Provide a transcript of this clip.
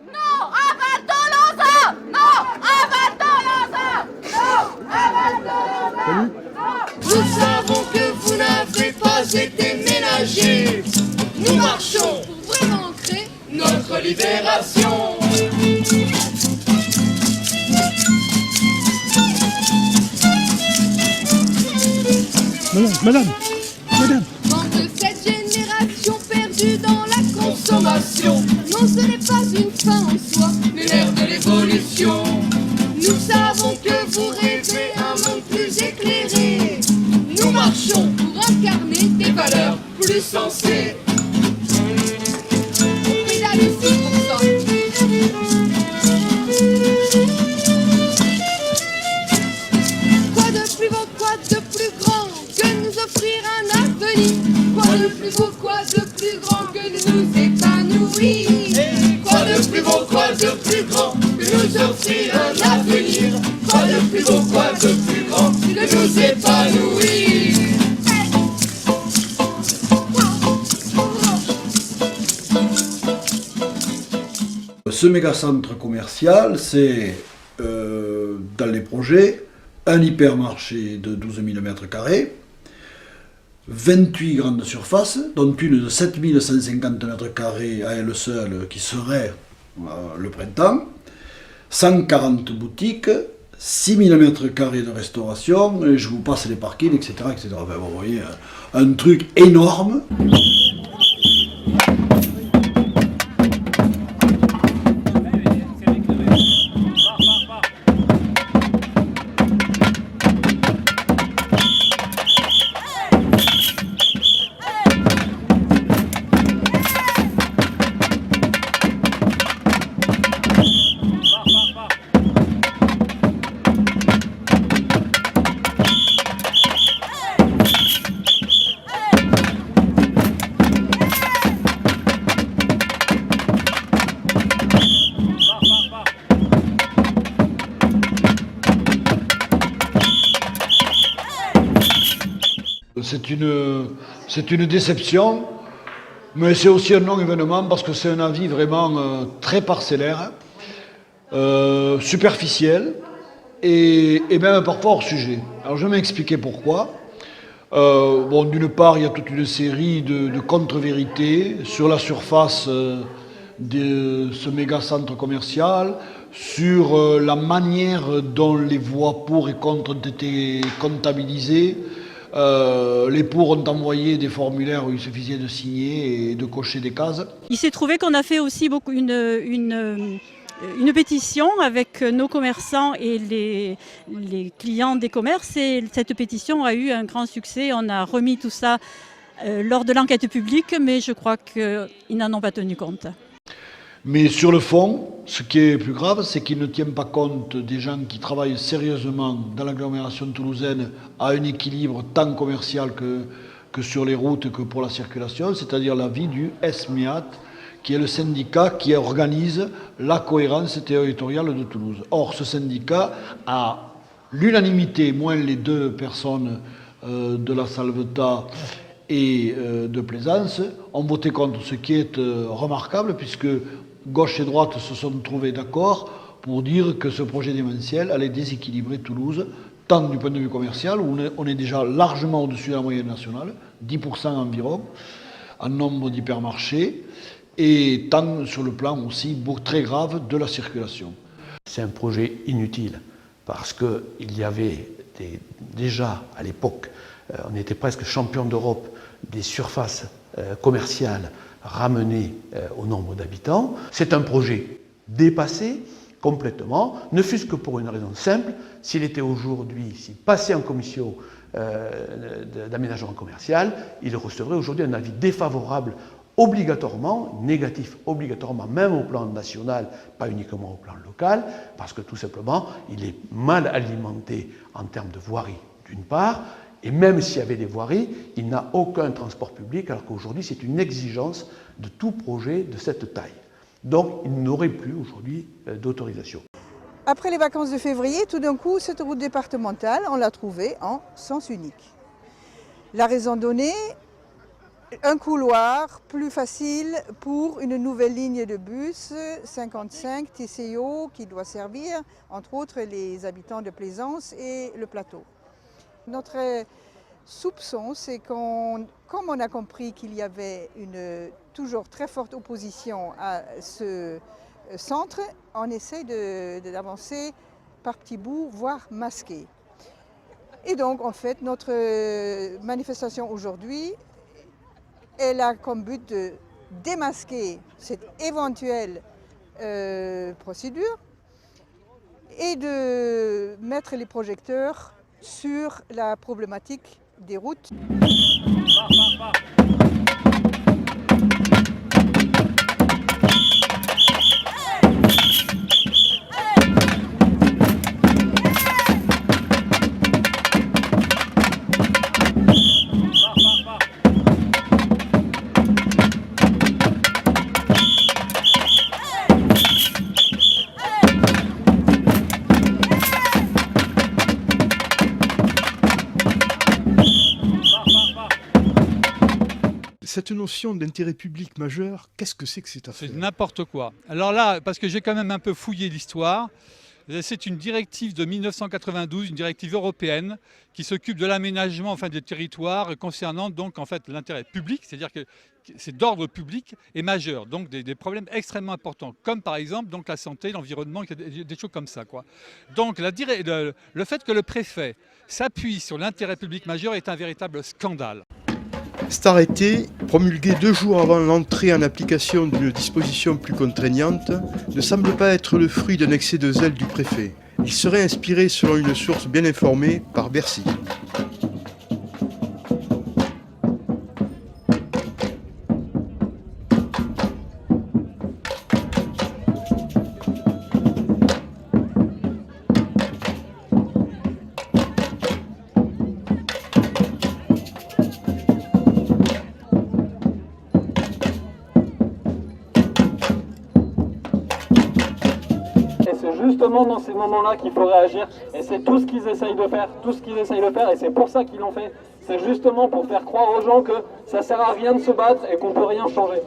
Non à Val d'Olensin. Non à Val d'Olensin. Non à Val d'Olensin. Nous savons que vous n'avez pas été ménagés. Nous marchons Pour vraiment créer notre libération. Madame. Quand de cette génération perdue dans la Consommation, non, ce n'est pas une fin en soi. mais l'ère de l'évolution. Nous savons que vous rêvez un monde plus éclairé. Nous marchons Pour incarner des valeurs plus sensées. On pédale ici pour ça. Quoi de plus beau, quoi de plus grand que nous offrir un avenir? Quoi de plus beau, quoi de plus grand que de nous épanouir? Quoi de plus beau, quoi de plus grand que nous offrir un avenir? Quoi de plus beau, quoi de plus grand que nous épanouir? Ce méga-centre commercial, c'est dans les projets un hypermarché de 12 000 m², 28 grandes surfaces, dont une de 7 150 m² à elle seule qui serait le printemps, 140 boutiques, 6 000 m² de restauration, et je vous passe les parkings, etc. etc. Enfin, vous voyez, un truc énorme. C'est une déception, mais c'est aussi un non-événement parce que c'est un avis vraiment très parcellaire, superficiel et même parfois hors sujet. Alors je vais m'expliquer pourquoi. Bon, d'une part, il y a toute une série de contre-vérités sur la surface de ce méga centre commercial, sur la manière dont les voix pour et contre ont été comptabilisées. Les pour ont envoyé des formulaires où il suffisait de signer et de cocher des cases. Il s'est trouvé qu'on a fait aussi une pétition avec nos commerçants et les clients des commerces, et cette pétition a eu un grand succès. On a remis tout ça lors de l'enquête publique, mais je crois qu'ils n'en ont pas tenu compte. Mais sur le fond, ce qui est plus grave, c'est qu'ils ne tiennent pas compte des gens qui travaillent sérieusement dans l'agglomération toulousaine à un équilibre tant commercial que sur les routes que pour la circulation, c'est-à-dire la vie du SMIAT, qui est le syndicat qui organise la cohérence territoriale de Toulouse. Or, ce syndicat a l'unanimité, moins les deux personnes de la Salvetat et de Plaisance, ont voté contre, ce qui est remarquable puisque gauche et droite se sont trouvés d'accord pour dire que ce projet démentiel allait déséquilibrer Toulouse, tant du point de vue commercial, où on est déjà largement au-dessus de la moyenne nationale, 10% environ, en nombre d'hypermarchés, et tant sur le plan aussi très grave de la circulation. C'est un projet inutile, parce qu'il y avait déjà à l'époque, on était presque champion d'Europe des surfaces commerciales ramenées au nombre d'habitants. C'est un projet dépassé complètement, ne fût-ce que pour une raison simple, s'il était aujourd'hui, s'il passait en commission d'aménagement commercial, il recevrait aujourd'hui un avis défavorable obligatoirement, négatif obligatoirement, même au plan national, pas uniquement au plan local, parce que tout simplement, il est mal alimenté en termes de voirie d'une part, et même s'il y avait des voiries, il n'a aucun transport public, alors qu'aujourd'hui c'est une exigence de tout projet de cette taille. Donc il n'aurait plus aujourd'hui d'autorisation. Après les vacances de février, tout d'un coup, cette route départementale, on l'a trouvée en sens unique. La raison donnée, un couloir plus facile pour une nouvelle ligne de bus 55 TCO qui doit servir entre autres les habitants de Plaisance et le plateau. Notre soupçon, c'est comme on a compris qu'il y avait une toujours très forte opposition à ce centre, on essaie d'avancer par petits bouts, voire masqué. Et donc en fait notre manifestation aujourd'hui, elle a comme but de démasquer cette éventuelle procédure et de mettre les projecteurs sur la problématique des routes. Cette notion d'intérêt public majeur, qu'est-ce que c'est que cette affaire? C'est n'importe quoi. Alors là, parce que j'ai quand même un peu fouillé l'histoire, c'est une directive de 1992, une directive européenne qui s'occupe de l'aménagement des territoires concernant donc en fait l'intérêt public, c'est-à-dire que c'est d'ordre public et majeur, donc des problèmes extrêmement importants, comme par exemple donc la santé, l'environnement, des choses comme ça, quoi. Donc le fait que le préfet s'appuie sur l'intérêt public majeur est un véritable scandale. Cet arrêté, promulgué 2 jours avant l'entrée en application d'une disposition plus contraignante, ne semble pas être le fruit d'un excès de zèle du préfet. Il serait inspiré, selon une source bien informée, par Bercy. Justement dans ces moments-là qu'il faut réagir, et c'est tout ce qu'ils essayent de faire, et c'est pour ça qu'ils l'ont fait. C'est justement pour faire croire aux gens que ça sert à rien de se battre et qu'on peut rien changer.